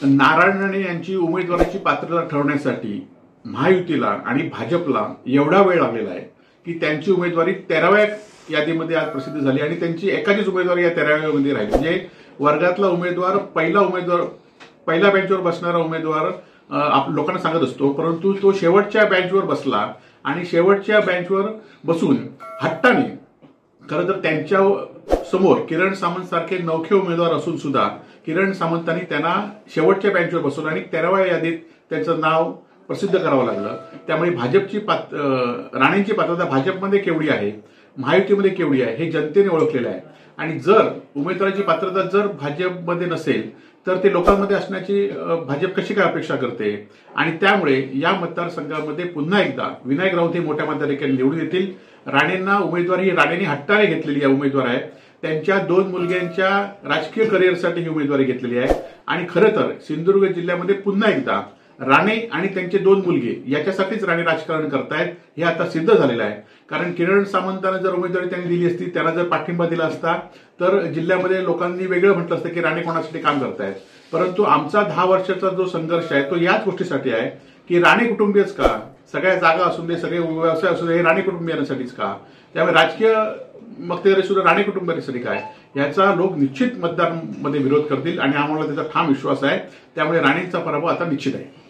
नारायण राणे यांची उमेदवारीची पात्रता ठरवण्यासाठी महायुतीला आणि भाजपला एवढा वेळ लागलेला आहे की त्यांची उमेदवारी 13व्या यादीमध्ये आज प्रसिद्ध झाली आणि त्यांची एकाचीच उमेदवारी या 13व्या मध्ये राहिली। म्हणजे वर्गातला उमेदवार पहिल्या बेंचवर बसणारा उमेदवार लोकांना सांगत असतो, परंतु तो शेवटच्या बेंचवर बसला आणि शेवटच्या बेंचवर बसून हट्टाने, खरं तर त्यांच्या समोर किरण सामंत सारखे नवखे उमेदवार असून सुद्धा किरण सामंतांनी त्यांना शेवटच्या बेंचवर बसवलं आणि 13व्या यादीत त्यांचं नाव प्रसिद्ध करावं लागलं। त्यामुळे भाजपची राणेंची पात्रता भाजपमध्ये केवढी आहे, महायुतीमध्ये केवढी आहे हे जनतेने ओळखलेलं आहे। आणि जर उमेदवाराची पात्रता जर भाजपमध्ये नसेल तर ते लोकांमध्ये असण्याची भाजप कशी काय अपेक्षा करते। आणि त्यामुळे या मतदारसंघामध्ये पुन्हा एकदा विनायक राऊत हे मोठ्या मताधिक्याने निवडून येतील। राणेंना उमेदवारी ही राणेंनी हट्टाने घेतलेली आहे उमेदवार आहे, त्यांच्या 2 मुलग्यांच्या राजकीय करिअरसाठी ही उमेदवारी घेतलेली आहे। आणि खरं तर सिंधुदुर्ग जिल्ह्यामध्ये पुन्हा एकदा राणे आणि त्यांचे 2 मुलगे याच्यासाठीच राणे राजकारण करतायत हे आता सिद्ध झालेलं आहे। कारण किरण सामंतांना जर उमेदवारी त्यांनी दिली असती, त्यांना जर पाठिंबा दिला असता तर जिल्ह्यामध्ये लोकांनी वेगळं म्हटलं असतं की राणे कोणासाठी काम करतायत। परंतु आमचा 10 वर्षाचा जो संघर्ष आहे तो याच गोष्टीसाठी आहे की राणे कुटुंबीयच का, सगळ्या जागा असून दे, सगळे व्यवसाय असू दे, हे राणे कुटुंबियांसाठीच का, त्यामुळे राजकीय मक्तेदारी सुद्धा राणे कुटुंबियांसाठी काय, याचा लोक निश्चित मतदारांमध्ये विरोध करतील आणि आम्हाला त्याचा ठाम विश्वास आहे। त्यामुळे राणेंचा पराभव आता निश्चित आहे।